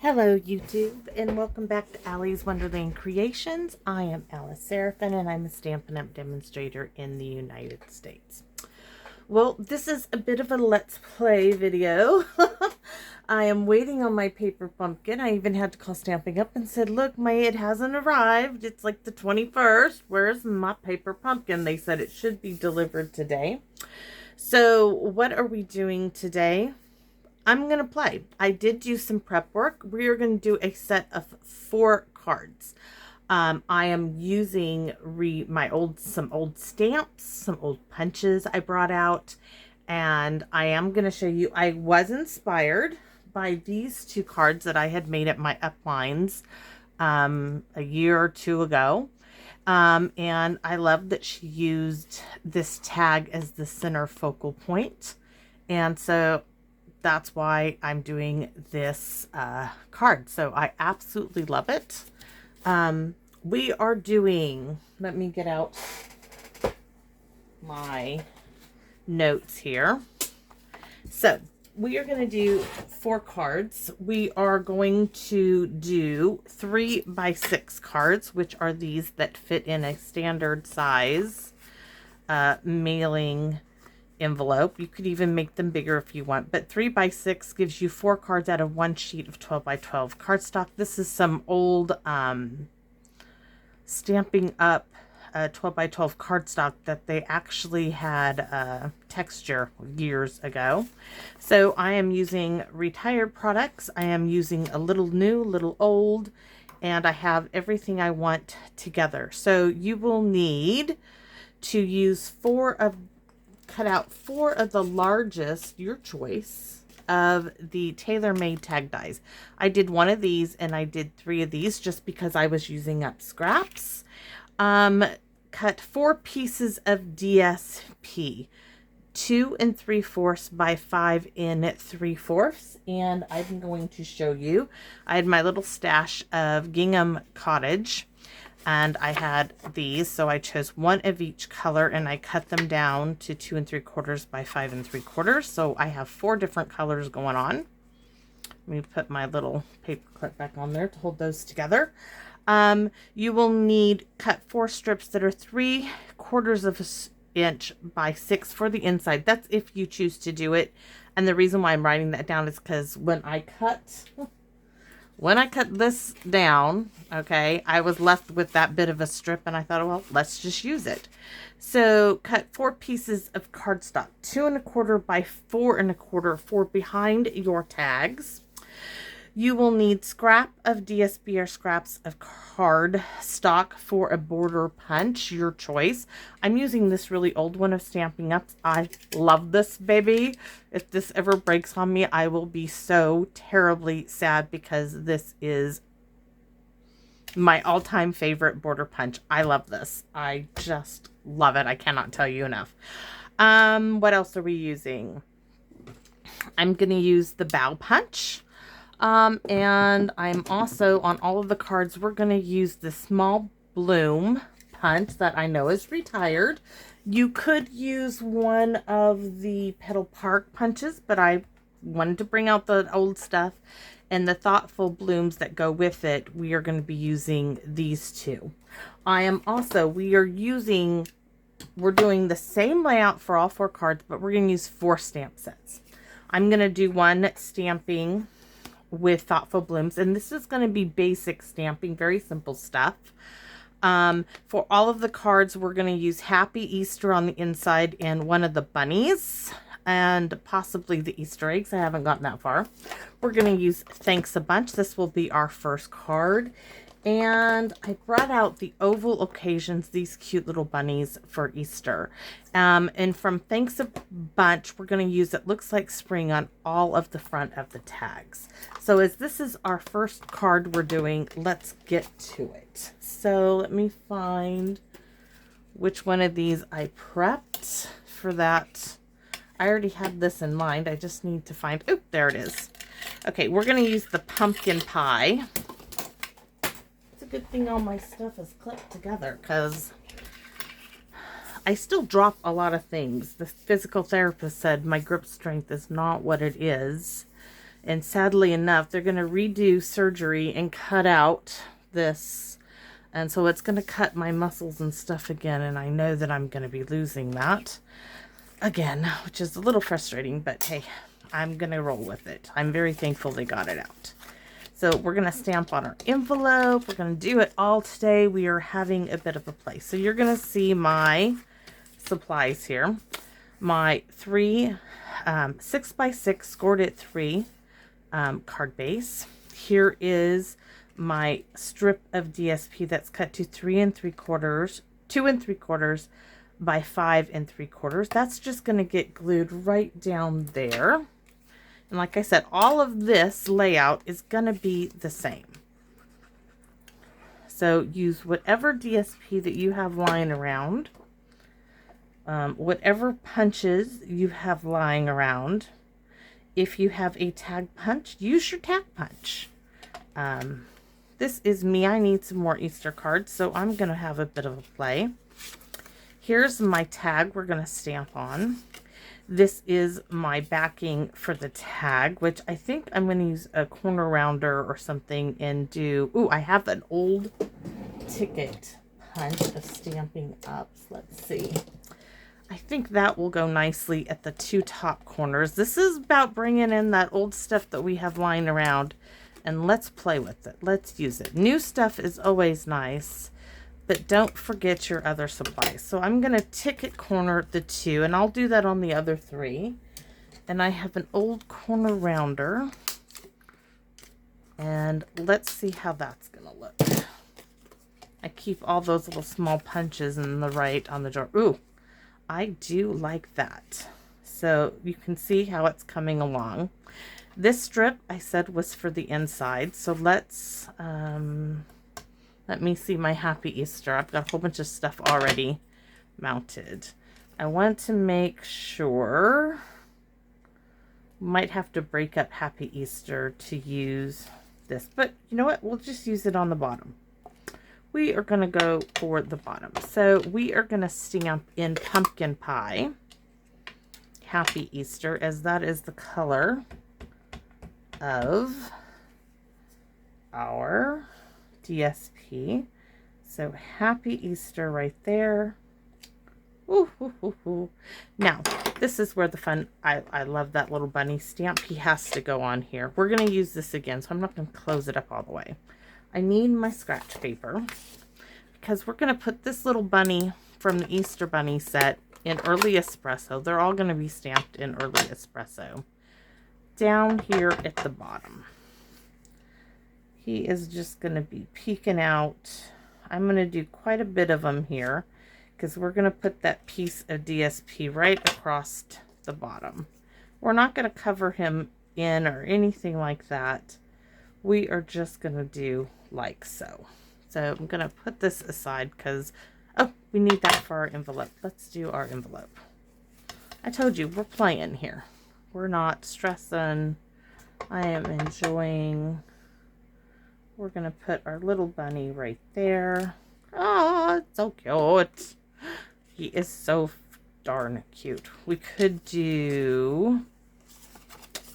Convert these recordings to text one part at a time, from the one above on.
Hello YouTube and welcome back to Allie's Wonderland Creations. I am Alice Seraphin and I'm a Stampin' Up! Demonstrator in the United States. Well, this is a bit of a let's play video. I am waiting on my paper pumpkin. I even had to call Stampin' Up! And said, look, it hasn't arrived. It's like the 21st. Where's my paper pumpkin? They said it should be delivered today. So what are we doing today? I'm going to play. I did do some prep work. We are going to do a set of 4 cards. I am using some old stamps, some old punches I brought out, and I am going to show you. I was inspired by these 2 cards that I had made at my uplines a year or 2 ago. And I love that she used this tag as the center focal point. And so that's why I'm doing this card. So I absolutely love it. We are doing, let me get out my notes here. So we are going to do 4 cards. We are going to do 3x6 cards, which are these that fit in a standard size mailing envelope. You could even make them bigger if you want, but 3x6 gives you 4 cards out of 1 sheet of 12x12 cardstock. This is some old Stampin' Up! 12x12 cardstock that they actually had texture years ago. So I am using retired products. I am using a little new, little old, and I have everything I want together. So you will need to use cut out 4 of the largest, your choice, of the tailor-made tag dies. I did 1 of these and I did 3 of these just because I was using up scraps. Cut 4 pieces of DSP, 2 3/4 by 5 3/4, and I'm going to show you. I had my little stash of Gingham Cottage, and I had these, so I chose 1 of each color and I cut them down to 2 3/4 by 5 3/4. So I have 4 different colors going on. Let me put my little paper clip back on there to hold those together. You will need cut 4 strips that are 3/4 of an inch by 6 for the inside. That's if you choose to do it. And the reason why I'm writing that down is because when I cut this down, okay, I was left with that bit of a strip and I thought, well, let's just use it. So cut 4 pieces of cardstock, 2 1/4 by 4 1/4 for behind your tags. You will need scrap of DSP or scraps of card stock for a border punch, your choice. I'm using this really old one of Stampin' Up! I love this baby. If this ever breaks on me, I will be so terribly sad because this is my all-time favorite border punch. I love this. I just love it. I cannot tell you enough. What else are we using? I'm going to use the bow punch. And I'm also, on all of the cards, we're going to use the small bloom punch that I know is retired. You could use one of the Petal Park punches, but I wanted to bring out the old stuff. And the thoughtful blooms that go with it, we are going to be using these 2. We're doing the same layout for all 4 cards, but we're going to use 4 stamp sets. I'm going to do 1 stamping with thoughtful blooms, and this is going to be basic stamping, very simple stuff. For all of the cards, we're going to use Happy Easter on the inside and one of the bunnies and possibly the Easter eggs. I haven't gotten that far. We're going to use Thanks a Bunch. This will be our first card. And I brought out the oval occasions, these cute little bunnies for Easter. And from Thanks a Bunch, we're going to use It Looks Like Spring on all of the front of the tags. So as this is our first card we're doing, let's get to it. So let me find which one of these I prepped for that. I already had this in mind. I just need to find, oh, there it is. Okay, we're going to use the pumpkin pie. It's a good thing all my stuff is clipped together because I still drop a lot of things. The physical therapist said my grip strength is not what it is. And sadly enough, they're going to redo surgery and cut out this. And so it's going to cut my muscles and stuff again. And I know that I'm going to be losing that again, which is a little frustrating, but hey, I'm going to roll with it. I'm very thankful they got it out. So we're going to stamp on our envelope. We're going to do it all today. We are having a bit of a play. So you're going to see my supplies here. My 3 6x6 scored at 3 card base. Here is my strip of DSP that's cut to 2 3/4 by 5 3/4. That's just going to get glued right down there. And like I said, all of this layout is going to be the same. So use whatever DSP that you have lying around, whatever punches you have lying around. If you have a tag punch, use your tag punch. This is me. I need some more Easter cards, so I'm going to have a bit of a play. Here's my tag we're going to stamp on. This is my backing for the tag, which I think I'm going to use a corner rounder or something and do... Ooh, I have an old ticket punch of Stampin' Ups. Let's see. I think that will go nicely at the 2 top corners. This is about bringing in that old stuff that we have lying around, and let's play with it. Let's use it. New stuff is always nice, but don't forget your other supplies. So I'm going to ticket corner the 2, and I'll do that on the other 3. And I have an old corner rounder, and let's see how that's going to look. I keep all those little small punches in the right on the drawer. Ooh, I do like that. So you can see how it's coming along. This strip I said was for the inside. So let's, let me see my Happy Easter. I've got a whole bunch of stuff already mounted. I want to make sure, might have to break up Happy Easter to use this, but you know what? We'll just use it on the bottom. We are going to go for the bottom. So we are going to stamp in Pumpkin Pie Happy Easter, as that is the color of our DSP. So Happy Easter right there. Ooh, ooh, ooh, ooh. Now, this is where the fun, I love that little bunny stamp. He has to go on here. We're going to use this again, so I'm not going to close it up all the way. I need my scratch paper because we're going to put this little bunny from the Easter Bunny set in Early Espresso. They're all going to be stamped in Early Espresso. Down here at the bottom. He is just going to be peeking out. I'm going to do quite a bit of them here because we're going to put that piece of DSP right across the bottom. We're not going to cover him in or anything like that. We are just going to do like so. So I'm going to put this aside because, oh, we need that for our envelope. Let's do our envelope. I told you, we're playing here. We're not stressing. I am enjoying. We're going to put our little bunny right there. Oh, it's so cute. He is so darn cute. We could do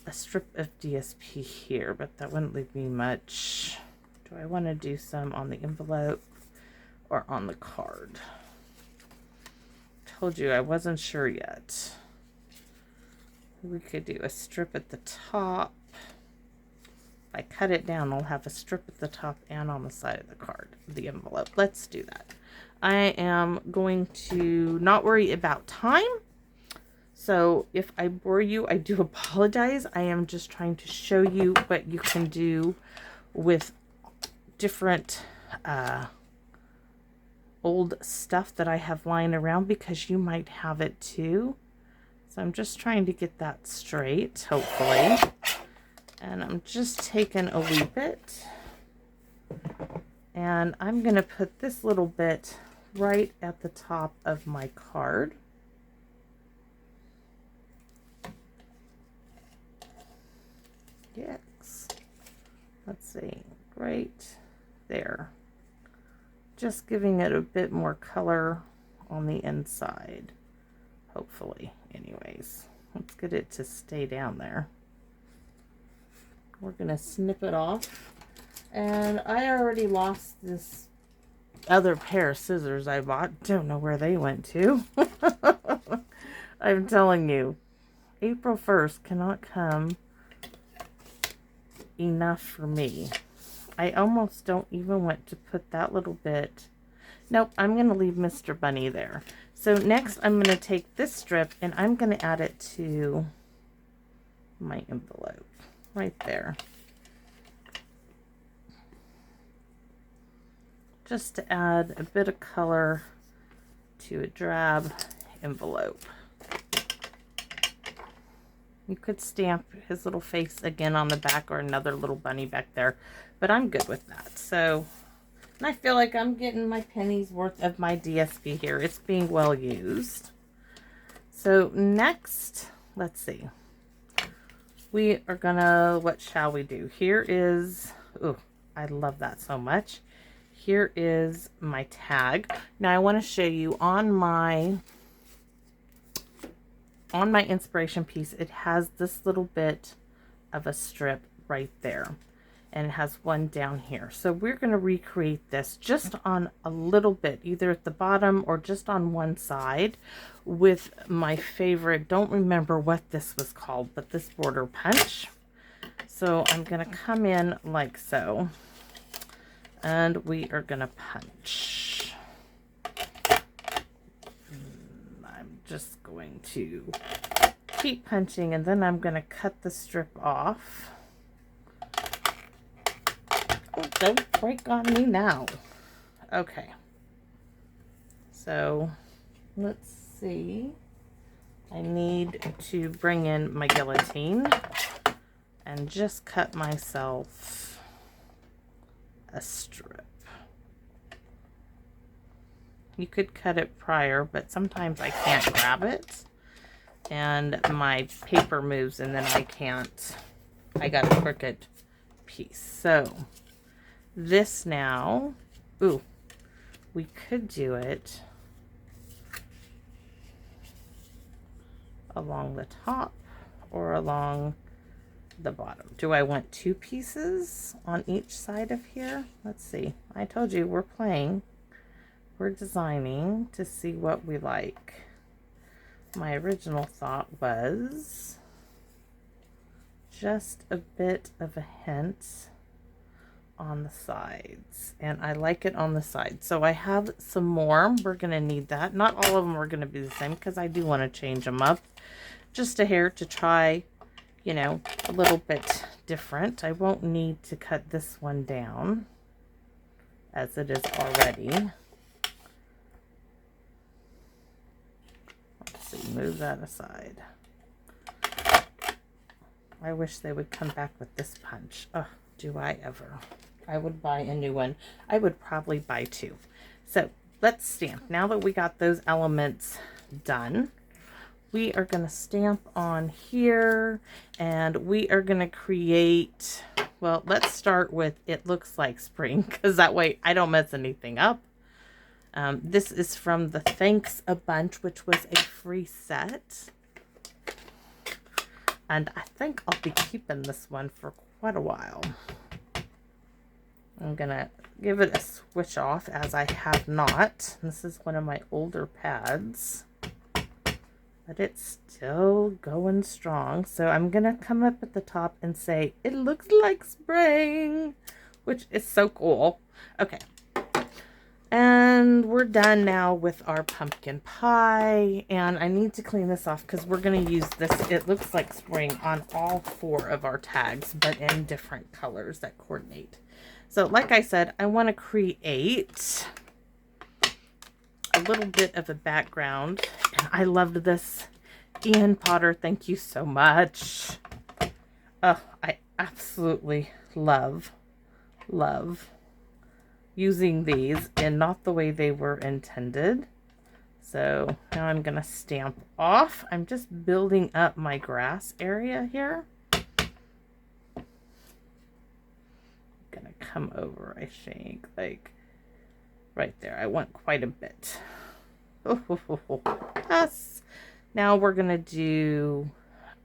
a strip of DSP here, but that wouldn't leave me much. Do I want to do some on the envelope or on the card? Told you I wasn't sure yet. We could do a strip at the top. If I cut it down, I'll have a strip at the top and on the side of the card, the envelope. Let's do that. I am going to not worry about time. So if I bore you, I do apologize. I am just trying to show you what you can do with different old stuff that I have lying around, because you might have it too. So I'm just trying to get that straight, hopefully. And I'm just taking a wee bit. And I'm going to put this little bit right at the top of my card. Yes. Let's see. Right there. Just giving it a bit more color on the inside. Hopefully. Anyways. Let's get it to stay down there. we're going to snip it off. And I already lost this other pair of scissors I bought. Don't know where they went to. I'm telling you, April 1st cannot come enough for me. I almost don't even want to put that little bit. Nope, I'm going to leave Mr. Bunny there. So next I'm going to take this strip and I'm going to add it to my envelope right there. Just to add a bit of color to a drab envelope. You could stamp his little face again on the back or another little bunny back there, but I'm good with that. So, and I feel like I'm getting my penny's worth of my DSP here. It's being well used. So next, let's see. We are gonna, what shall we do? Here is, oh, I love that so much. Here is my tag. Now I want to show you on my inspiration piece, it has this little bit of a strip right there. And it has one down here. So we're going to recreate this just on a little bit, either at the bottom or just on one side with my favorite, don't remember what this was called, but this border punch. So I'm going to come in like so. And we are going to punch. I'm just going to keep punching and then I'm going to cut the strip off. Oh, don't break on me now. Okay. So let's see. I need to bring in my guillotine and just cut myself a strip. You could cut it prior, but sometimes I can't grab it and my paper moves and then I can't. I got a crooked piece. So this now, ooh, we could do it along the top or along the bottom. Do I want two pieces on each side of here? Let's see. I told you we're playing. We're designing to see what we like. My original thought was just a bit of a hint on the sides, and I like it on the sides. So I have some more. We're going to need that. Not all of them are going to be the same because I do want to change them up just a hair to try, you know, a little bit different. I won't need to cut this one down as it is already. Let's see, move that aside. I wish they would come back with this punch. Oh, do I ever. I would buy a new one. I would probably buy two. So let's stamp. Now that we got those elements done, we are going to stamp on here and we are going to create, well, let's start with it looks like spring because that way I don't mess anything up. This is from the Thanks a Bunch, which was a free set. And I think I'll be keeping this one for quite a while. I'm going to give it a switch off as I have not. This is one of my older pads. But it's still going strong. So I'm going to come up at the top and say, it looks like spring, which is so cool. Okay. And we're done now with our pumpkin pie. And I need to clean this off because we're going to use this. It looks like spring on all 4 of our tags, but in different colors that coordinate. So like I said, I want to create a little bit of a background. And I loved this. Ian Potter, thank you so much. Oh, I absolutely love using these and not the way they were intended. So now I'm going to stamp off. I'm just building up my grass area here. I'm going to come over, I think, like right there. I want quite a bit. Yes. Now we're going to do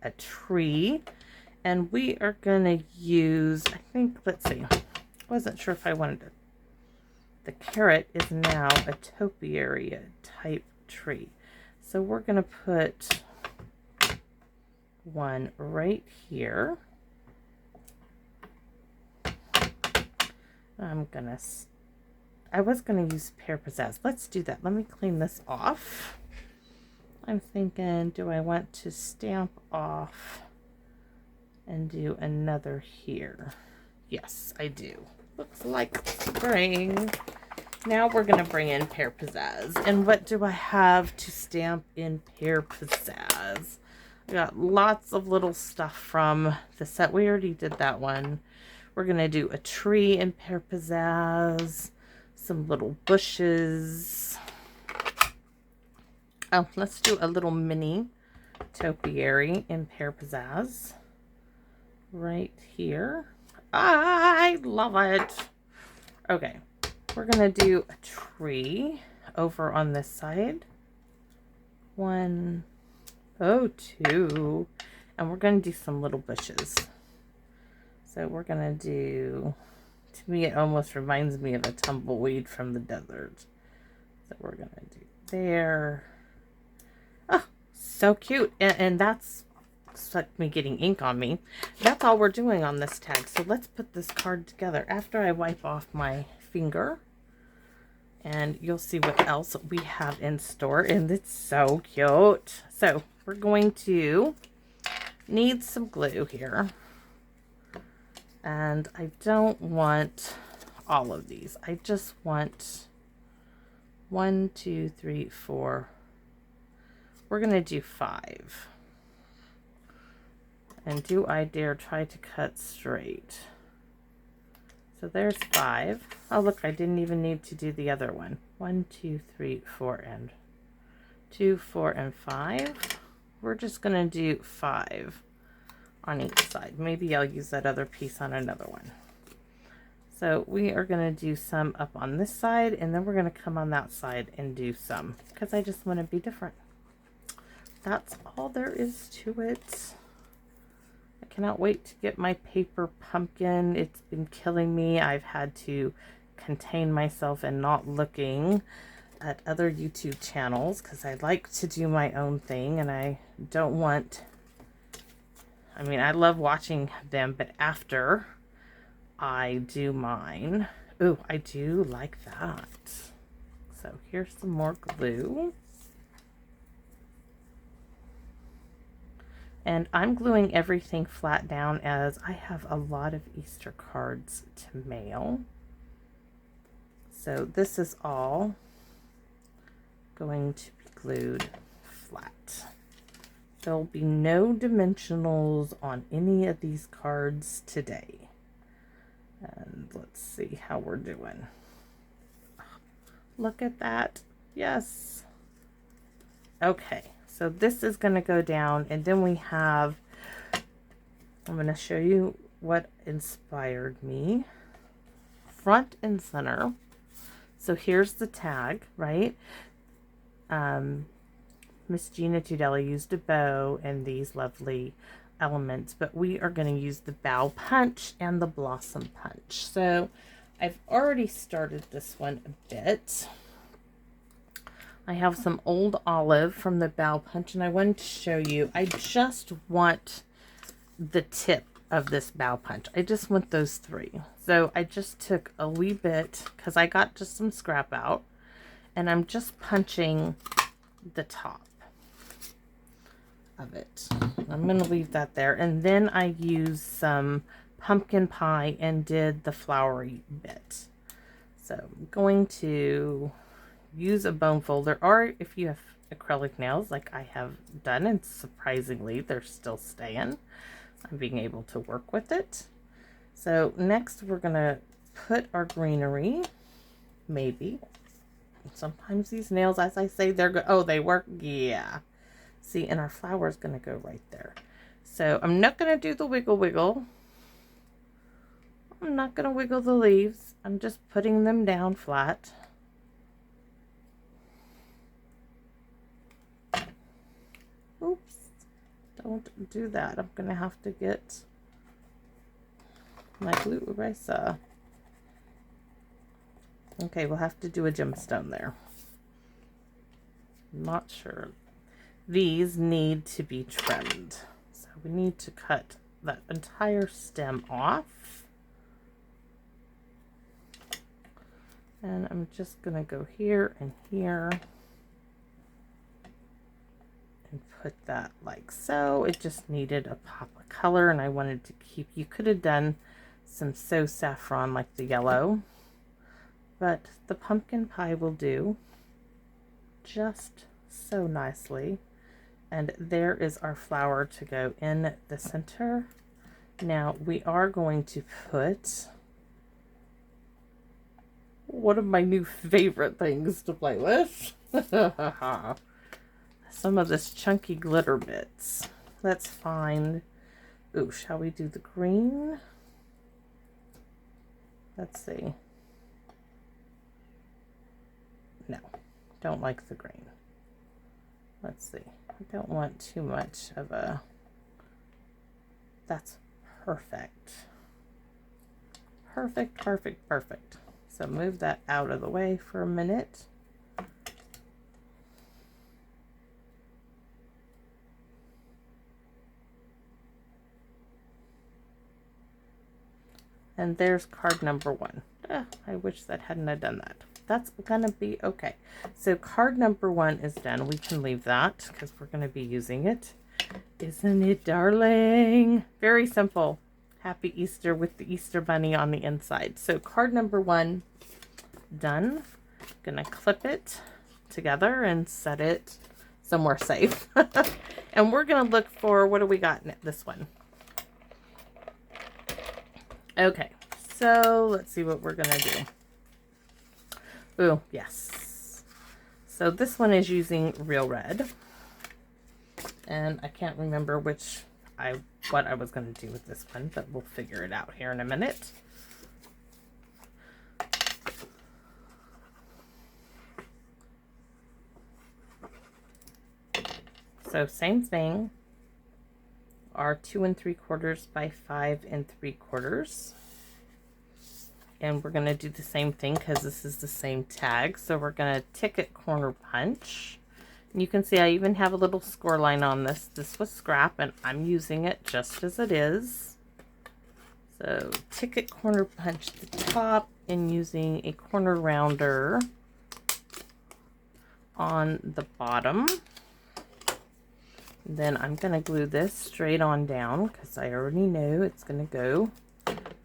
a tree. And we are going to use, I think, let's see, wasn't sure if I wanted to. The carrot is now a topiary type tree. So we're going to put one right here. I was going to use Pear Pizzazz. Let's do that. Let me clean this off. I'm thinking, do I want to stamp off and do another here? Yes, I do. Looks like spring. Now we're going to bring in Pear Pizzazz. And what do I have to stamp in Pear Pizzazz? I got lots of little stuff from the set. We already did that one. We're going to do a tree in Pear Pizzazz. Some little bushes. Oh, let's do a little mini topiary in Pear Pizzazz. Right here. I love it. Okay. We're going to do a tree over on this side. 1, 2. And we're going to do some little bushes. So we're going to do, to me it almost reminds me of a tumbleweed from the desert. So we're going to do there. Oh, so cute. And that's like me getting ink on me. That's all we're doing on this tag. So let's put this card together after I wipe off my finger. And you'll see what else we have in store. And it's so cute. So we're going to need some glue here. And I don't want all of these. I just want 1, 2, 3, 4. We're going to do 5. And do I dare try to cut straight? So there's 5. Oh, look, I didn't even need to do the other one. 1, 2, 3, 4, and 2, 4, and 5. We're just going to do 5 on each side. Maybe I'll use that other piece on another one. So we are going to do some up on this side, and then we're going to come on that side and do some, because I just want to be different. That's all there is to it. I cannot wait to get my paper pumpkin. It's been killing me. I've had to contain myself and not looking at other YouTube channels because I like to do my own thing, and I don't want, I mean, I love watching them, but after I do mine, ooh, I do like that. So here's some more glue. And I'm gluing everything flat down as I have a lot of Easter cards to mail. So this is all going to be glued flat. There'll be no dimensionals on any of these cards today. And let's see how we're doing. Look at that. Yes. Okay. So this is going to go down, and then we have, I'm going to show you what inspired me. Front and center. So here's the tag, right? Miss Gina Tudela used a bow and these lovely elements, but we are going to use the bow punch and the blossom punch. So I've already started this one a bit. I have some old olive from the bow punch, and I wanted to show you. I just want the tip of this bow punch. I just want those 3. So I just took a wee bit because I got just some scrap out, and I'm just punching the top of it. I'm going to leave that there, and then I used some pumpkin pie and did the flowery bit. So I'm going to use a bone folder, or if you have acrylic nails like I have done, and surprisingly they're still staying, I'm being able to work with it. So next we're gonna put our greenery, maybe. Sometimes these nails, as I say, they're good. Oh, they work. Yeah. See, and our flower is gonna go right there. So I'm not gonna do the wiggle wiggle. I'm not gonna wiggle the leaves. I'm just putting them down flat. Oops, don't do that. I'm going to have to get my glue eraser? Okay, we'll have to do a gemstone there. Not sure. These need to be trimmed. So we need to cut that entire stem off. And I'm just going to go here and here. And put that like so. It just needed a pop of color, and I wanted to keep, you could have done some So Saffron like the yellow, but the pumpkin pie will do just so nicely. And there is our flower to go in the center. Now we are going to put one of my new favorite things to play with. Some of this chunky glitter bits. Let's find, ooh, shall we do the green? Let's see. No, don't like the green. Let's see. I don't want too much of a, that's perfect. Perfect, perfect, perfect. So move that out of the way for a minute. And there's card number 1. I wish that hadn't have done that. That's gonna be okay. So card number 1 is done. We can leave that because we're gonna be using it. Isn't it darling? Very simple. Happy Easter with the Easter bunny on the inside. So card number 1 done. Gonna clip it together and set it somewhere safe. And we're gonna look for, what do we got in this one? Okay, so let's see what we're gonna do. Ooh, yes. So this one is using Real Red. And I can't remember what I was gonna do with this one, but we'll figure it out here in a minute. So same thing. Are 2 3/4 by 5 3/4. And we're going to do the same thing because this is the same tag. So we're going to ticket corner punch. And you can see I even have a little score line on this. This was scrap and I'm using it just as it is. So ticket corner punch the top and using a corner rounder on the bottom. Then I'm going to glue this straight on down because I already know it's going to go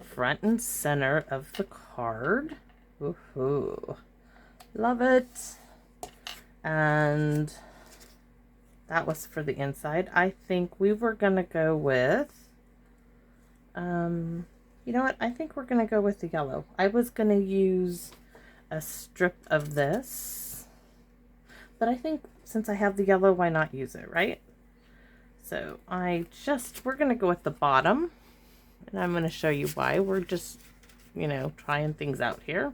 front and center of the card. Woohoo. Love it. And that was for the inside. I think we were going to go with, you know what? I think we're going to go with the yellow. I was going to use a strip of this, but I think since I have the yellow, why not use it, right? So we're going to go with the bottom, and I'm going to show you why. We're just, you know, trying things out here.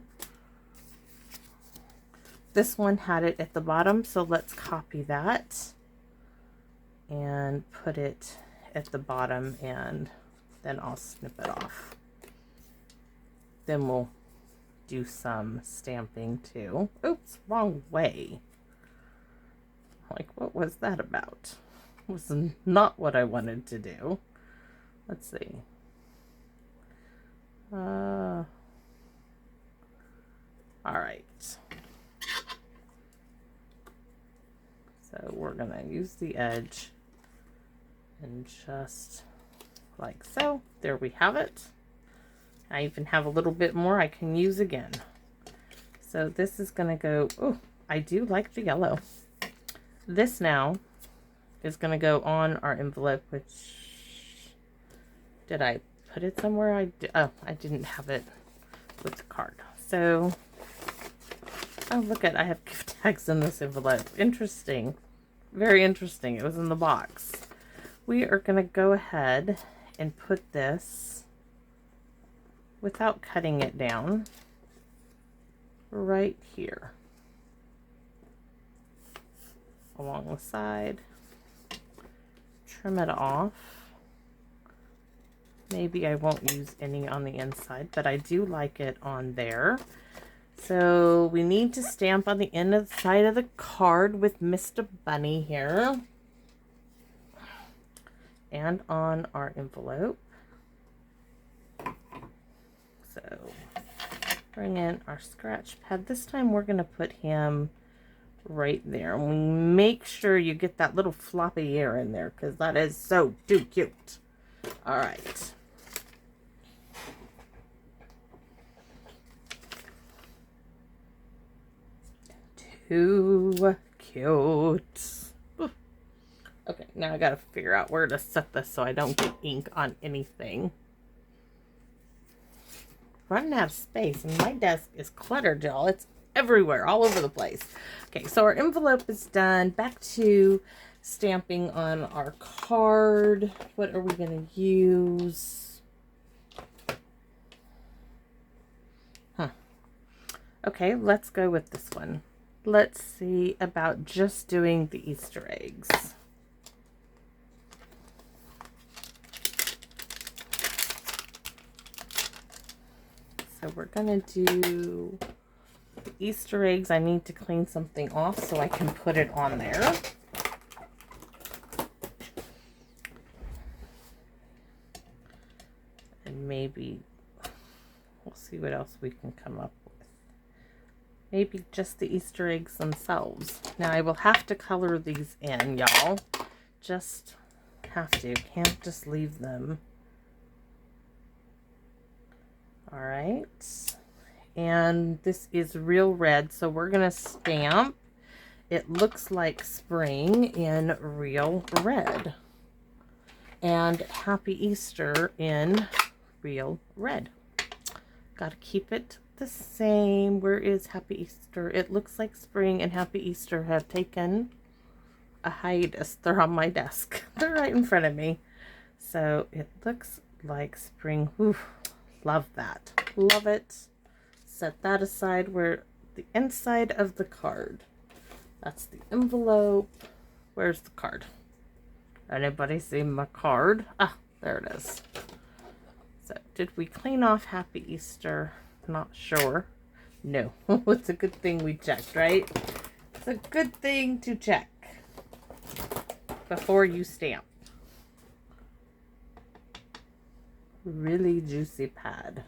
This one had it at the bottom, so let's copy that and put it at the bottom, and then I'll snip it off. Then we'll do some stamping too. Oops, wrong way. Like, what was that about? Was not what I wanted to do. Let's see. All right. So we're gonna use the edge and just like so. There we have it. I even have a little bit more I can use again. So this is gonna go, oh, I do like the yellow. This now is going to go on our envelope, which, did I put it somewhere? Oh, I didn't have it with the card. So, oh, look at, I have gift tags in this envelope. Interesting. Very interesting. It was in the box. We are going to go ahead and put this, without cutting it down, right here. Along the side. Trim it off. Maybe I won't use any on the inside, but I do like it on there. So we need to stamp on the end of the side of the card with Mr. Bunny here. And on our envelope. So bring in our scratch pad. This time we're going to put him right there. And we make sure you get that little floppy ear in there because that is so too cute. All right. Too cute. Ooh. Okay, now I gotta figure out where to set this so I don't get ink on anything. Running out of space, and my desk is cluttered, y'all. It's everywhere, all over the place. Okay, so our envelope is done. Back to stamping on our card. What are we gonna use? Okay, let's go with this one. Let's see about just doing the Easter eggs. So we're going to do the Easter eggs. I need to clean something off so I can put it on there. And maybe we'll see what else we can come up with. Maybe just the Easter eggs themselves. Now I will have to color these in, y'all. Just have to. Can't just leave them. Alright. And this is real red, so we're going to stamp. It looks like spring in real red. And Happy Easter in real red. Got to keep it the same. Where is Happy Easter? It looks like spring and Happy Easter have taken a hiatus. They're on my desk. They're right in front of me. So it looks like spring. Oof, love that. Love it. Set that aside. Where the inside of the card. That's the envelope. Where's the card? Anybody see my card? Ah, there it is. So did we clean off Happy Easter? Not sure. No. It's a good thing we checked, right? It's a good thing to check before you stamp. Really juicy pad.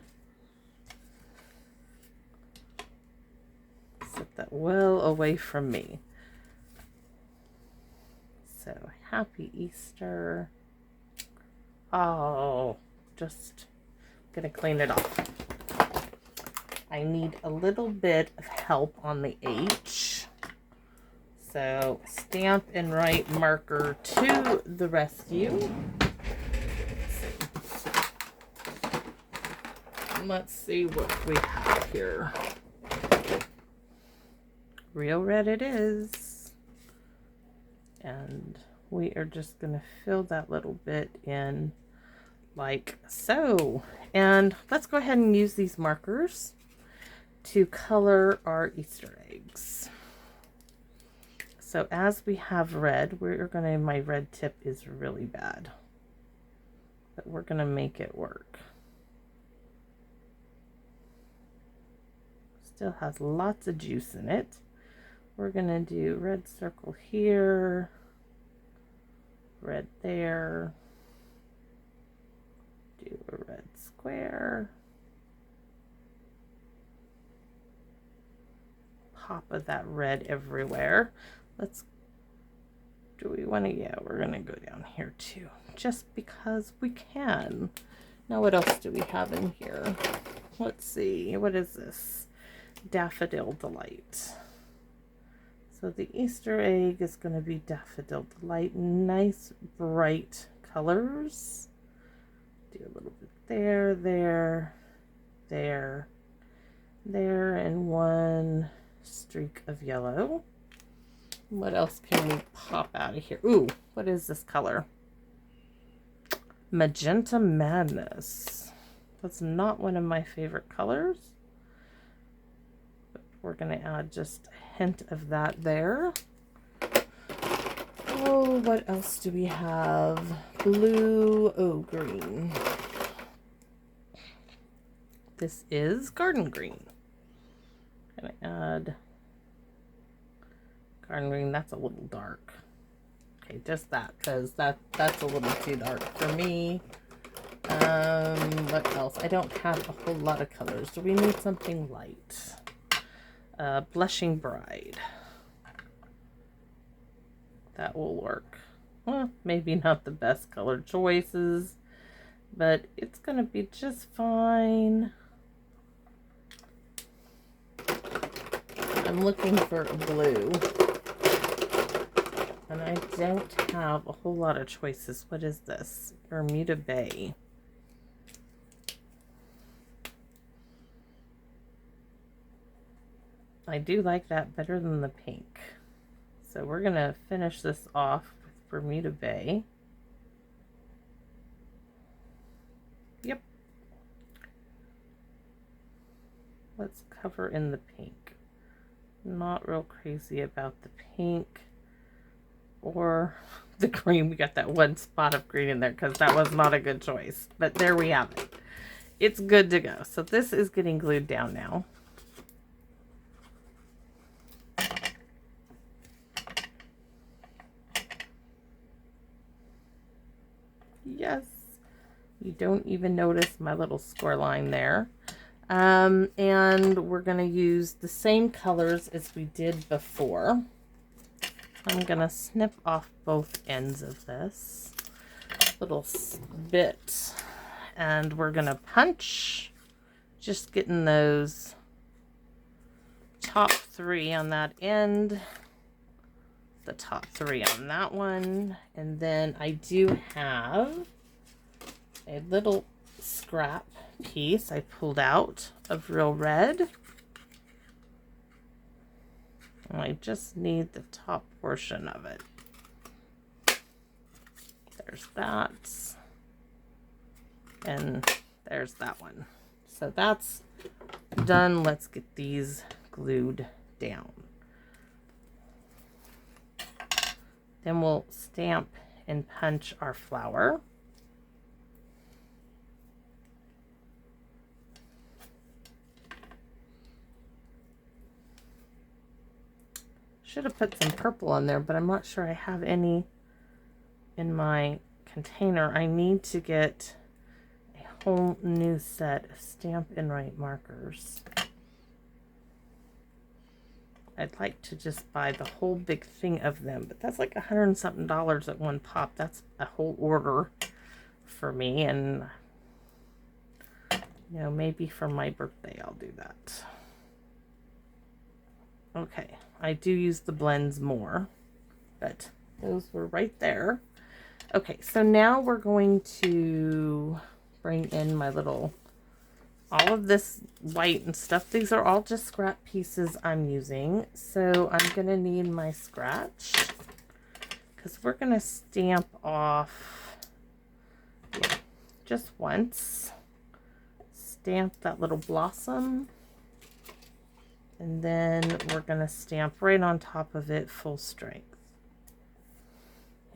Set that well away from me. So Happy Easter. Oh, just gonna clean it off. I need a little bit of help on the H. So stamp and write marker to the rescue. Let's see what we have here. Real red it is. And we are just going to fill that little bit in like so. And let's go ahead and use these markers to color our Easter eggs. So as we have red, we're going to, my red tip is really bad, but we're going to make it work. Still has lots of juice in it. We're going to do red circle here, red there, do a red square, pop of that red everywhere. Do we want to, yeah, we're going to go down here too, just because we can. Now what else do we have in here? Let's see, what is this? Daffodil Delight. So the Easter egg is going to be Daffodil Delight. Nice bright colors. Do a little bit there, there, there, there, and one streak of yellow. What else can we pop out of here? Ooh, what is this color? Magenta Madness. That's not one of my favorite colors. But we're going to add just a hint of that there. Oh, what else do we have? Blue, oh, green. This is Garden Green. Gonna add Garden Green. That's a little dark. Okay, just that, because that's a little too dark for me. What else? I don't have a whole lot of colors. Do we need something light? Blushing Bride. That will work. Well, maybe not the best color choices, but it's gonna be just fine. I'm looking for a blue, and I don't have a whole lot of choices. What is this? Bermuda Bay. I do like that better than the pink. So we're gonna finish this off with Bermuda Bay. Yep. Let's cover in the pink. Not real crazy about the pink or the green. We got that one spot of green in there because that was not a good choice. But there we have it. It's good to go. So this is getting glued down now. Yes. You don't even notice my little score line there. And we're going to use the same colors as we did before. I'm going to snip off both ends of this little bit, and we're going to punch, just getting those top 3 on that end, the top 3 on that one, and then I do have a little scrap piece I pulled out of Real Red. And I just need the top portion of it. There's that. And there's that one. So that's done. Let's get these glued down. Then we'll stamp and punch our flower. Should have put some purple on there, but I'm not sure I have any in my container. I need to get a whole new set of Stamp and Write markers. I'd like to just buy the whole big thing of them, but that's like $100 and something at one pop. That's a whole order for me, and you know, maybe for my birthday I'll do that. Okay, I do use the blends more, but those were right there. Okay, so now we're going to bring in my little, all of this white and stuff. These are all just scrap pieces I'm using. So I'm going to need my scratch because we're going to stamp off, yeah, just once. Stamp that little blossom. And then we're going to stamp right on top of it full strength.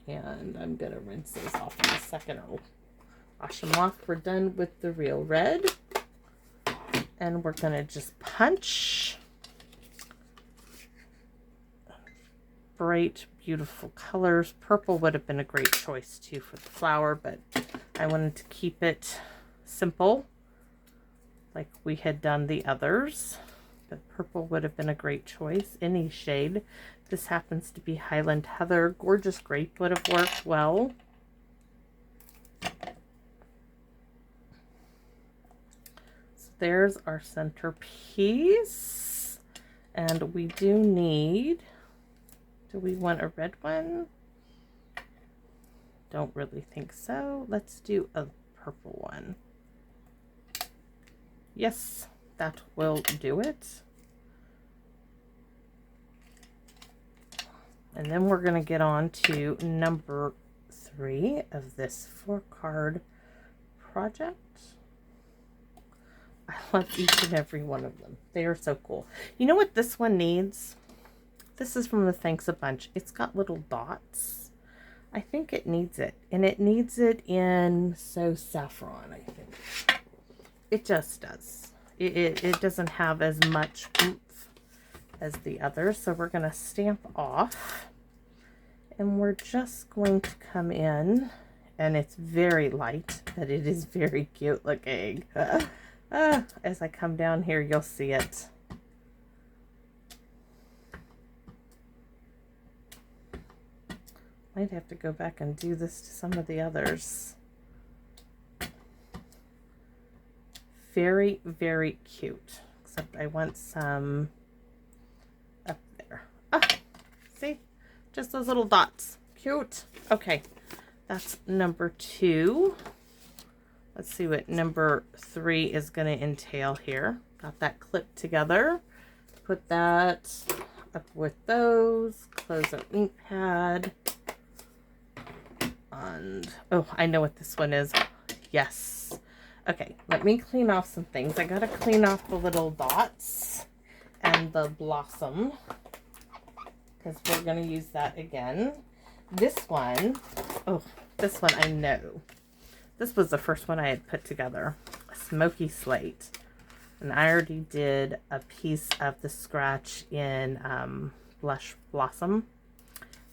And I'm going to rinse those off in a second or wash them off. We're done with the Real Red. And we're going to just punch. Bright, beautiful colors. Purple would have been a great choice too for the flower, but I wanted to keep it simple like we had done the others. But purple would have been a great choice, any shade. This happens to be Highland Heather. Gorgeous Grape would have worked well. So there's our centerpiece. And we do need, do we want a red one? Don't really think so. Let's do a purple one. Yes. That will do it. And then we're going to get on to number 3 of this 4-card project. I love each and every one of them. They are so cool. You know what this one needs? This is from the Thanks a Bunch. It's got little dots. I think it needs it. And it needs it in So Saffron, I think. It just does. it doesn't have as much oomph as the others. So we're going to stamp off, and we're just going to come in, and it's very light, but it is very cute looking. As I come down here, you'll see it. Might have to go back and do this to some of the others. Very, very cute. Except I want some up there. Ah, see? Just those little dots. Cute. Okay, that's number 2. Let's see what number 3 is going to entail here. Got that clipped together. Put that up with those. Close our ink pad. And, oh, I know what this one is. Yes. Okay, let me clean off some things. I gotta clean off the little dots and the blossom, because we're gonna use that again. This one, oh, this one I know. This was the first one I had put together. A smoky slate. And I already did a piece of the scratch in Blush Blossom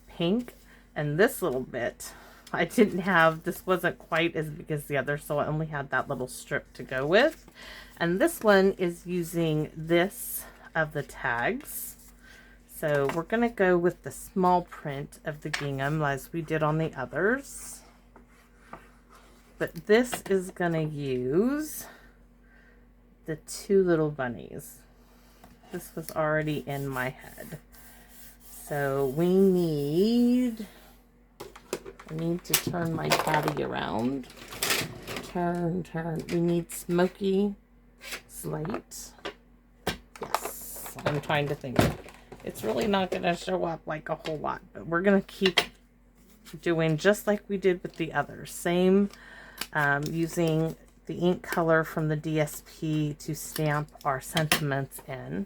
Pink. And this little bit, I didn't have, this wasn't quite as big as the other, so I only had that little strip to go with. And this one is using this of the tags. So we're going to go with the small print of the gingham as we did on the others. But this is going to use the 2 little bunnies. This was already in my head. So we need... I need to turn my caddy around. Turn. We need smoky slate. Yes, I'm trying to think. It's really not going to show up like a whole lot, but we're going to keep doing just like we did with the others. Same, using the ink color from the DSP to stamp our sentiments in.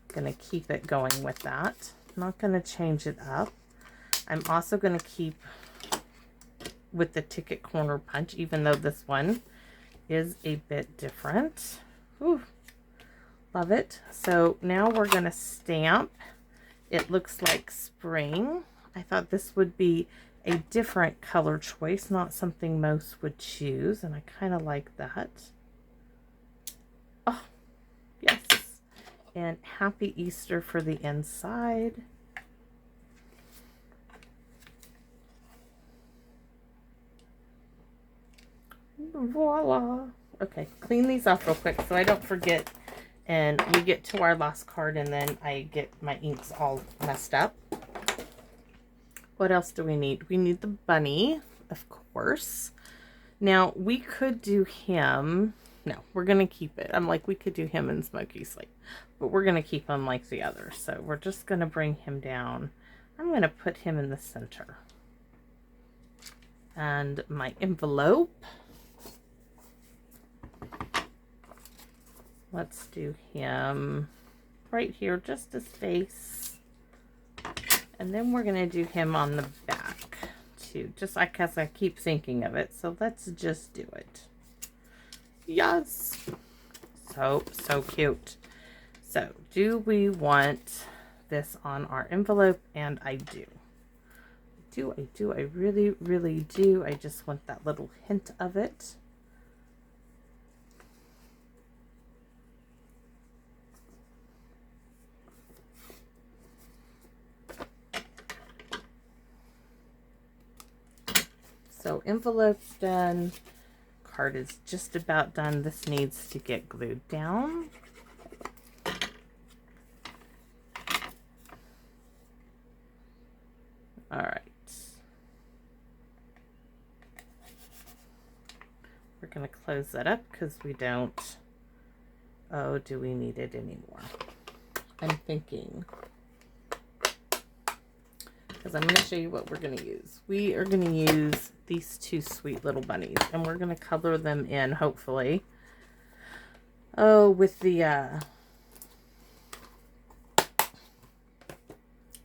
Going to keep it going with that. Not going to change it up. I'm also going to keep with the Ticket Corner punch, even though this one is a bit different. Ooh, love it. So now we're going to stamp. It looks like spring. I thought this would be a different color choice, not something most would choose, and I kind of like that. Oh, yes. And Happy Easter for the inside. Voila. Okay, clean these off real quick so I don't forget and we get to our last card and then I get my inks all messed up. What else do we need? We need the bunny, of course. Now, we could do him. No, we're going to keep it. I'm like, we could do him in Smoky Slate, but we're going to keep him like the others. So we're just going to bring him down. I'm going to put him in the center. And my envelope. Let's do him right here, just his face. And then we're going to do him on the back too, just like as I keep thinking of it. So let's just do it. Yes. So cute. So do we want this on our envelope? And I do. I really, really do. I just want that little hint of it. So envelope's done. Card is just about done. This needs to get glued down. All right. We're going to close that up because we don't... Oh, do we need it anymore? I'm thinking... Because I'm going to show you what we're going to use. We are going to use these 2 sweet little bunnies. And we're going to color them in, hopefully. Oh, with the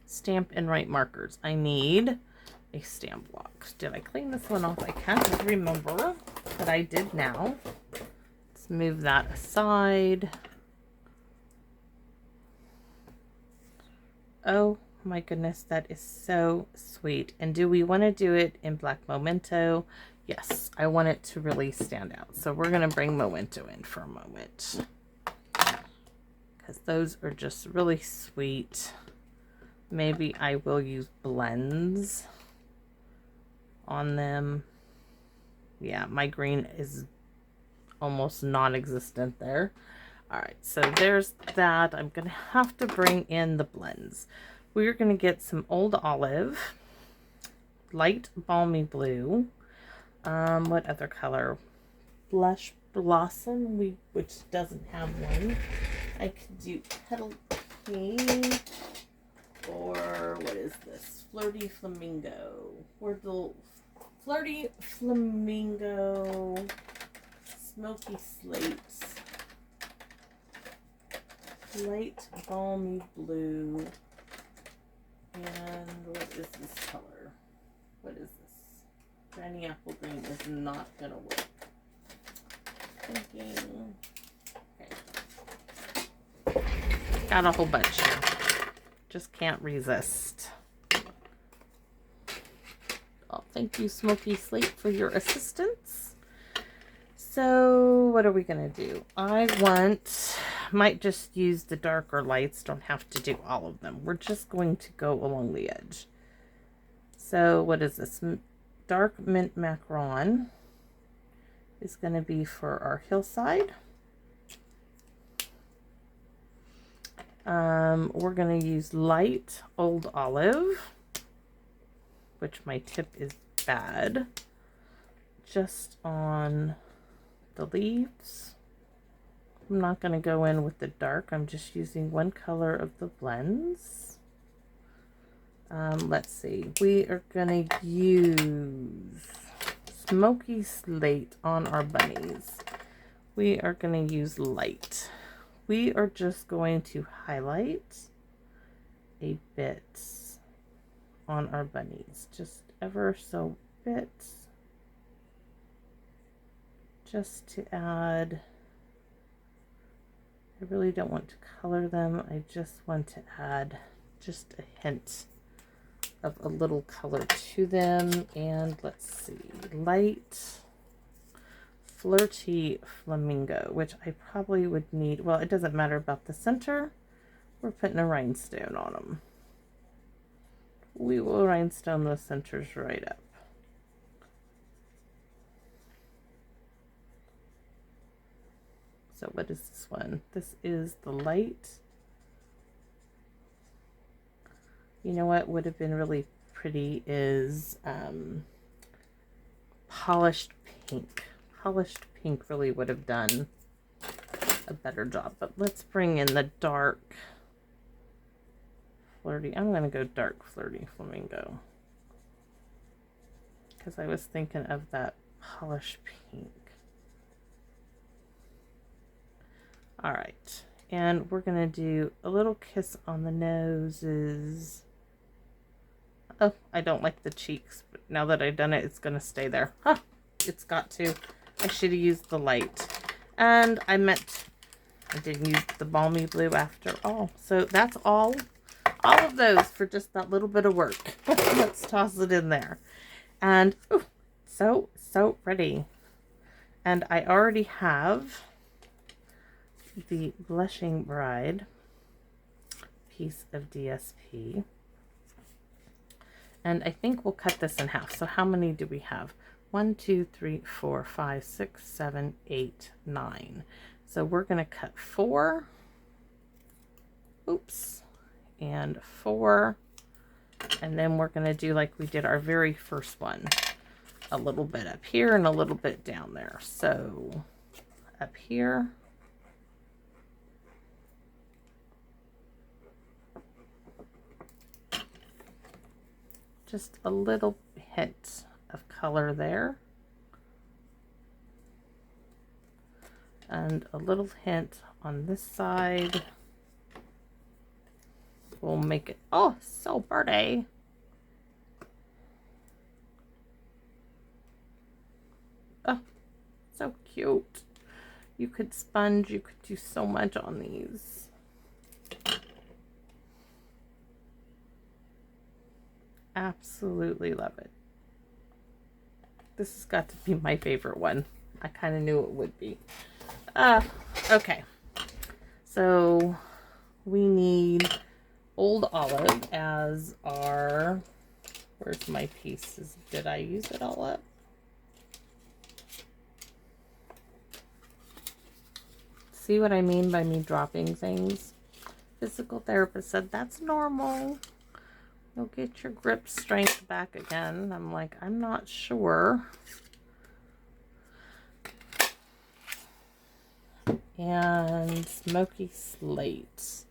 Stamp and Write markers. I need a stamp block. Did I clean this one off? I can't remember, but I did now. Let's Let's move that aside. Oh my goodness, that is so sweet. And do we want to do it in Black Memento? Yes, I want it to really stand out. So we're going to bring Memento in for a moment, because those are just really sweet. Maybe I will use blends on them. Yeah, my green is almost non-existent there. All right, so there's that. I'm going to have to bring in the blends. We're going to get some Old Olive, light balmy blue. What other color? Blush Blossom, which doesn't have one. I could do Petal Pink, or what is this? Flirty Flamingo. Or the Flirty Flamingo, Smoky Slate, light balmy blue, and what is this color? What is this? Granny Apple Green is not gonna work. Thinking. Okay. Got a whole bunch here. Just can't resist. Oh, thank you, Smoky Slate, for your assistance. So, what are we gonna do? Might just use the darker lights. Don't have to do all of them. We're just going to go along the edge. So, what is this? Dark Mint Macaron is going to be for our hillside. We're going to use light Old Olive, which my tip is bad, just on the leaves. I'm not going to go in with the dark. I'm just using one color of the blends. Let's see. We are going to use Smoky Slate on our bunnies. We are going to use light. We are just going to highlight a bit on our bunnies. Just ever so bit. Just to add. I really don't want to color them. I just want to add just a hint of a little color to them. And let's see, light Flirty Flamingo, which I probably would need. Well, it doesn't matter about the center. We're putting a rhinestone on them. We will rhinestone those centers right up. So what is this one? This is the light. You know what would have been really pretty is polished pink. Polished pink really would have done a better job. But let's bring in the dark Flirty. I'm going to go dark Flirty Flamingo, because I was thinking of that polished pink. All right. And we're going to do a little kiss on the noses. Oh, I don't like the cheeks, but now that I've done it, it's going to stay there. Huh, it's got to. I should have used the light. And I didn't use the balmy blue after all. So that's all of those for just that little bit of work. Let's toss it in there. And, ooh, so pretty. And I already have the Blushing Bride piece of DSP. And I think we'll cut this in half. So how many do we have? 1, 2, 3, 4, 5, 6, 7, 8, 9. So we're going to cut 4. Oops. And 4. And then we're going to do like we did our very first one. A little bit up here and a little bit down there. So up here. Just a little hint of color there. And a little hint on this side. We'll make it, oh, so pretty. Oh, so cute. You could sponge, you could do so much on these. Absolutely love it. This has got to be my favorite one. I kind of knew it would be. Okay. So we need Old Olive as our, where's my pieces? Did I use it all up? See what I mean by me dropping things? Physical therapist said that's normal. You'll get your grip strength back again. I'm like, I'm not sure. And Smoky Slate.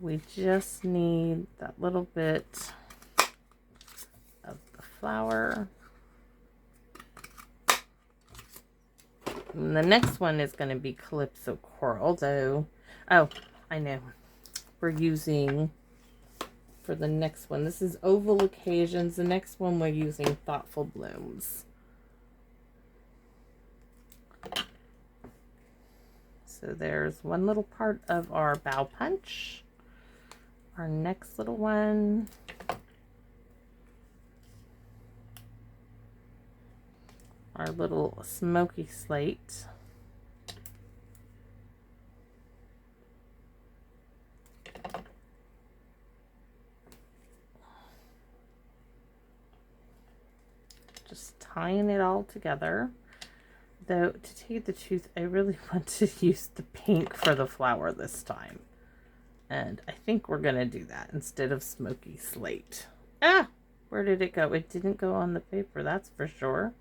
We just need that little bit of the flour. And the next one is going to be Calypso Coral, though. Oh, I know. We're using, for the next one, this is Oval Occasions. The next one we're using Thoughtful Blooms. So there's one little part of our bow punch. Our next little one. Our little Smoky Slate. Just tying it all together. Though, to tell you the truth, I really want to use the pink for the flower this time. And I think we're going to do that instead of Smoky Slate. Ah! Where did it go? It didn't go on the paper, that's for sure.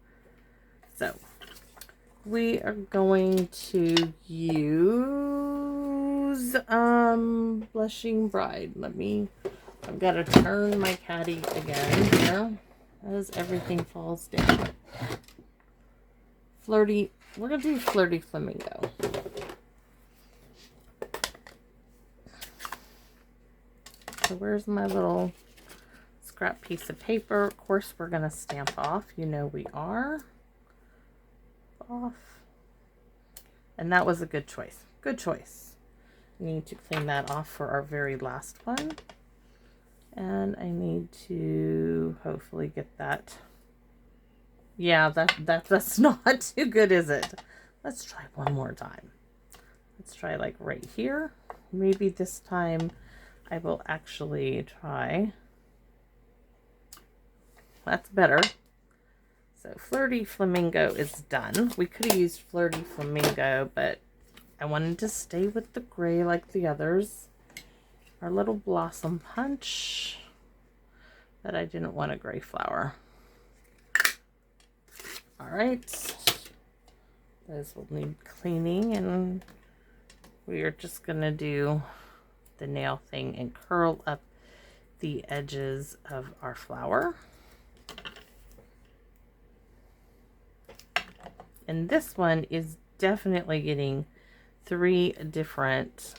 So, we are going to use Blushing Bride. I've got to turn my caddy again here as everything falls down. Flirty, we're going to do Flirty Flamingo. So where's my little scrap piece of paper? Of course, we're going to stamp off. You know we are. Off. And that was a good choice. Good choice. We need to clean that off for our very last one. And I need to hopefully get that. Yeah, that's not too good, is it? Let's try one more time. Let's try like right here. Maybe this time I will actually try. That's better. So Flirty Flamingo is done. We could have used Flirty Flamingo, but I wanted to stay with the gray like the others. Our little Blossom Punch, but I didn't want a gray flower. All right, those will need cleaning, and we are just gonna do the nail thing and curl up the edges of our flower. And this one is definitely getting 3 different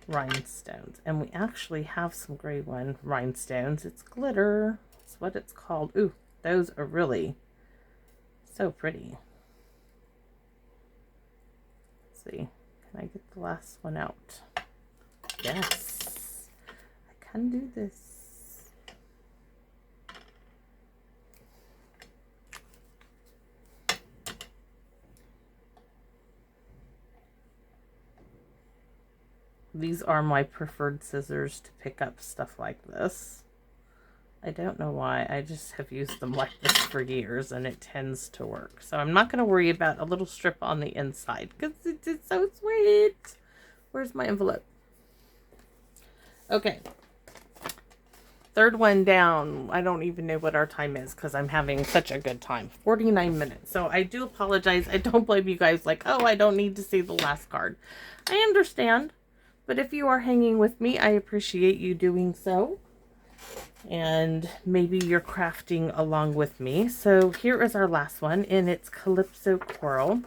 rhinestones. And we actually have some gray rhinestones. It's glitter. That's what it's called. Ooh, those are really so pretty. Let's see. Can I get the last one out? Yes. I can do this. These are my preferred scissors to pick up stuff like this. I don't know why. I just have used them like this for years, and it tends to work. So I'm not going to worry about a little strip on the inside because it's so sweet. Where's my envelope? Okay. Third one down. I don't even know what our time is because I'm having such a good time. 49 minutes. So I do apologize. I don't blame you guys like, oh, I don't need to see the last card. I understand. But if you are hanging with me, I appreciate you doing so. And maybe you're crafting along with me. So here is our last one, and it's Calypso Coral.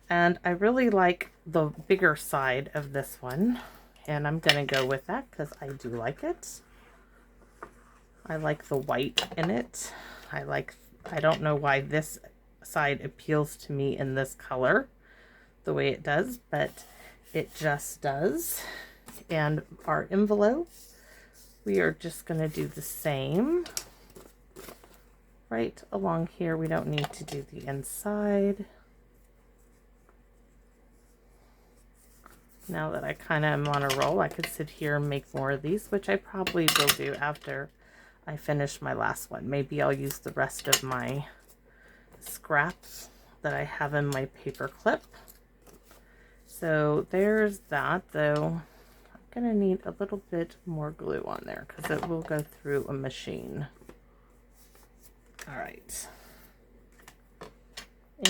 And I really like the bigger side of this one. And I'm going to go with that because I do like it. I like the white in it. I don't know why this side appeals to me in this color the way it does, but it just does. And our envelope, we are just going to do the same right along here. We don't need to do the inside. Now that I kind of am on a roll, I could sit here and make more of these, which I probably will do after I finish my last one. Maybe I'll use the rest of my scraps that I have in my paper clip. So there's that, though I'm gonna need a little bit more glue on there because it will go through a machine. All right.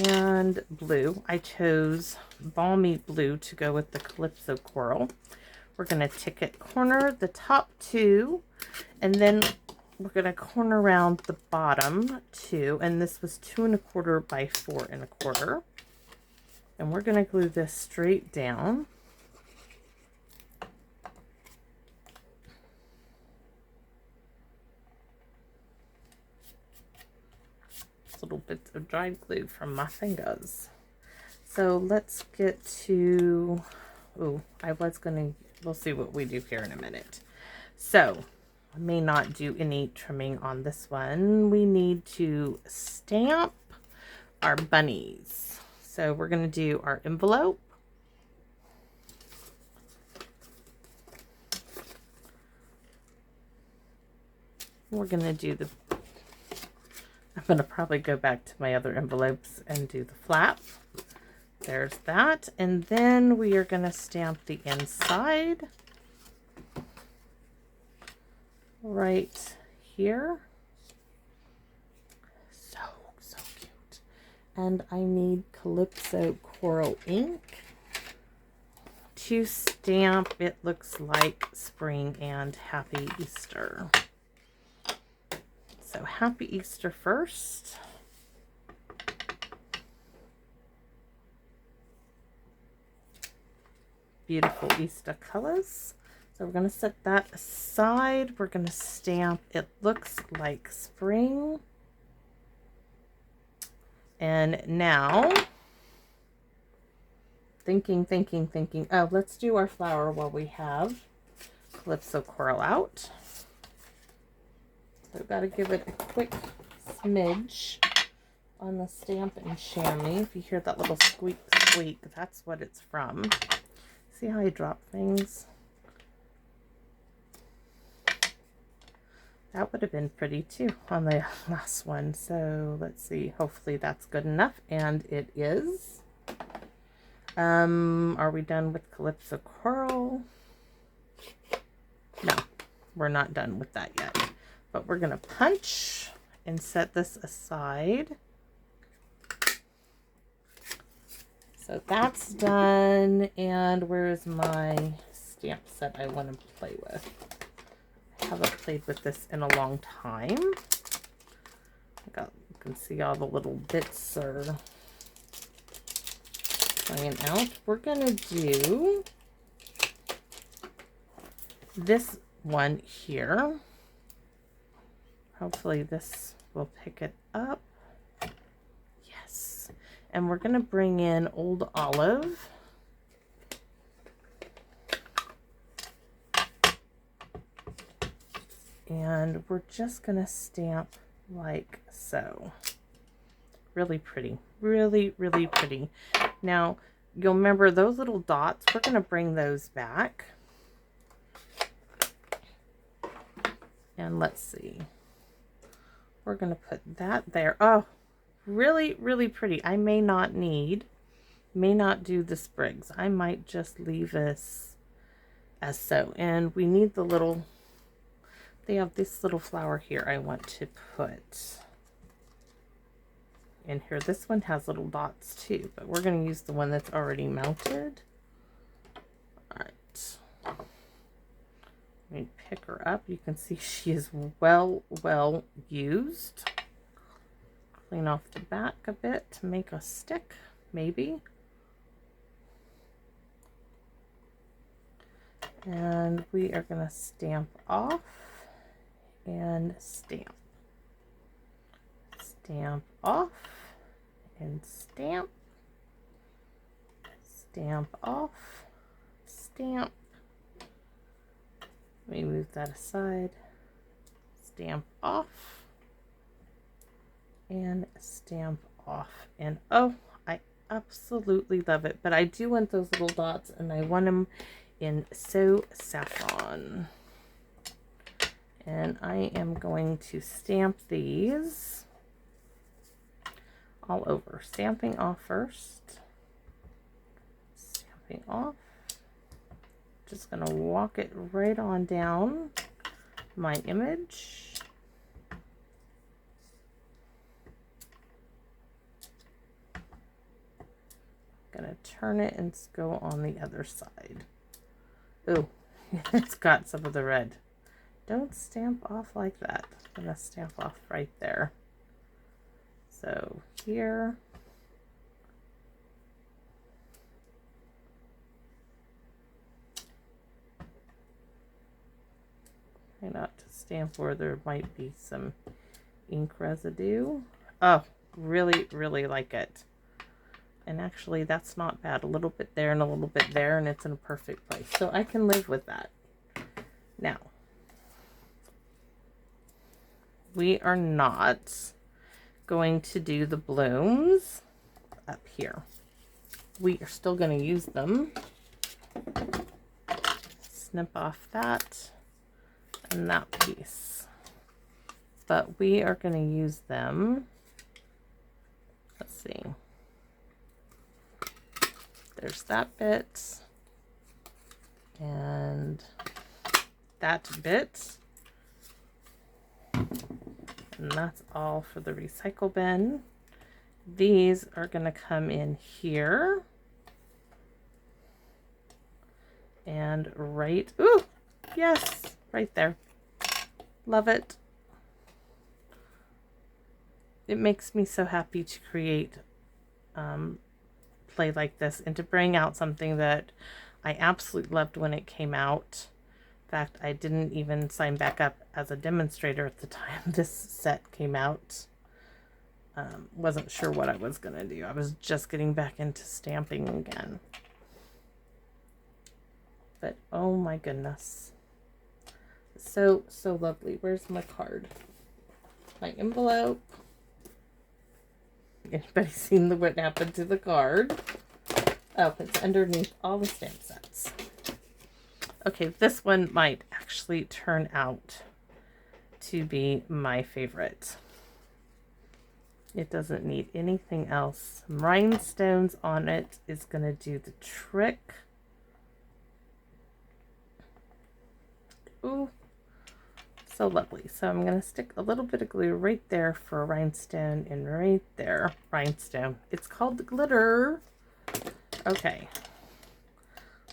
And blue, I chose Balmy Blue to go with the Calypso Coral. We're gonna ticket corner the top two, and then we're gonna corner around the bottom two, and this was 2 1/4 by 4 1/4. And we're going to glue this straight down. Little bits of dried glue from my fingers. So let's get to, oh, we'll see what we do here in a minute. So I may not do any trimming on this one. We need to stamp our bunnies. So we're going to do our envelope. We're going to do I'm going to probably go back to my other envelopes and do the flap. There's that. And then we are going to stamp the inside right here. So cute. And I need Calypso Coral ink to stamp It Looks Like Spring and Happy Easter. So Happy Easter first. Beautiful Easter colors. So we're going to set that aside. We're going to stamp It Looks Like Spring. And now, thinking. Oh, let's do our flower while we have Calypso Coral out. So I've got to give it a quick smidge on the Stamp and Chamois. If you hear that little squeak, that's what it's from. See how I drop things? That would have been pretty too on the last one. So let's see. Hopefully that's good enough. And it is. Are we done with Calypso Coral? No, we're not done with that yet. But we're going to punch and set this aside. So that's done. And where's my stamp set I want to play with? I haven't played with this in a long time. You can see all the little bits are playing out. We're going to do this one here. Hopefully this will pick it up. Yes. And we're going to bring in Old Olive. And we're just going to stamp like so. Really pretty. Really, really pretty. Now, you'll remember those little dots. We're going to bring those back. And let's see. We're going to put that there. Oh, really, really pretty. I may not do the sprigs. I might just leave this as so. And we need the little, they have this little flower here I want to put in here. This one has little dots too, but we're going to use the one that's already mounted. All right. Let me pick her up. You can see she is well used. Clean off the back a bit to make a stick, maybe. And we are going to stamp off and stamp. Stamp off and stamp. Stamp off. Stamp. Let me move that aside. Stamp off. And stamp off. And oh, I absolutely love it. But I do want those little dots, and I want them in So Saffron. And I am going to stamp these all over. Stamping off first. Stamping off. Just going to walk it right on down my image. Going to turn it and go on the other side. Oh, it's got some of the red. Don't stamp off like that. I'm going to stamp off right there. So here. Try not to stamp where there might be some ink residue. Oh, really, really like it. And actually, that's not bad. A little bit there and a little bit there, and it's in a perfect place. So I can live with that. Now, we are not going to do the blooms up here. We are still going to use them. Snip off that and that piece. But we are going to use them. Let's see. There's that bit. And that bit. And that's all for the recycle bin. These are going to come in here. And right, ooh, yes, right there. Love it. It makes me so happy to create play like this and to bring out something that I absolutely loved when it came out. In fact, I didn't even sign back up as a demonstrator at the time this set came out. Wasn't sure what I was going to do. I was just getting back into stamping again. But oh my goodness. So lovely. Where's my card? My envelope. Anybody seen what happened to the card? Oh, it's underneath all the stamp sets. Okay, this one might actually turn out to be my favorite. It doesn't need anything else. Some rhinestones on it is going to do the trick. Ooh, so lovely. So I'm going to stick a little bit of glue right there for a rhinestone and right there. Rhinestone. It's called the glitter. Okay.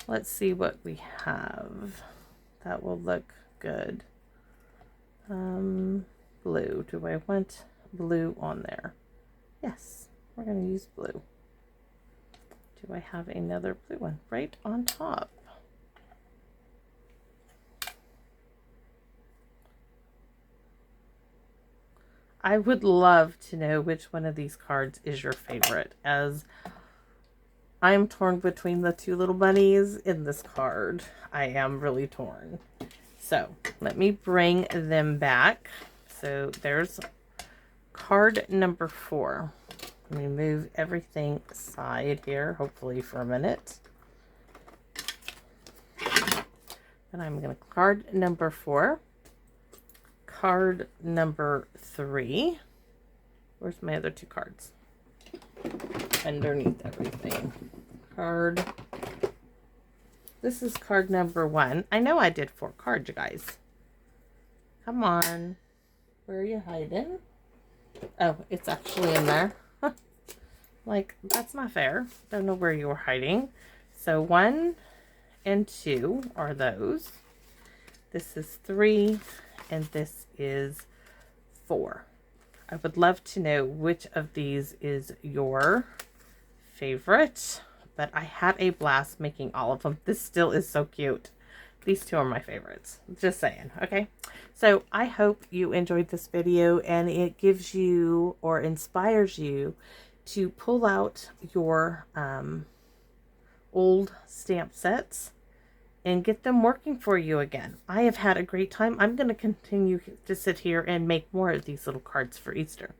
Let's see what we have. That will look good. Blue. Do I want blue on there? Yes, we're going to use blue. Do I have another blue one right on top? I would love to know which one of these cards is your favorite, as I'm torn between the two little bunnies in this card. I am really torn. So let me bring them back. So there's card number 4. Let me move everything aside here, hopefully for a minute. And I'm going to card number 4. Card number 3. Where's my other 2 cards? Underneath everything. Card. This is card number 1. I know I did 4 cards, you guys. Come on. Where are you hiding? Oh, it's actually in there. Like, that's not fair. Don't know where you were hiding. So 1 and 2 are those. This is 3. And this is 4. I would love to know which of these is your favorite, but I had a blast making all of them. This still is so cute. These 2 are my favorites. Just saying, okay? So I hope you enjoyed this video and it gives you or inspires you to pull out your old stamp sets and get them working for you again. I have had a great time. I'm going to continue to sit here and make more of these little cards for Easter.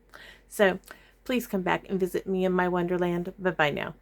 So please come back and visit me in my wonderland. Bye-bye now.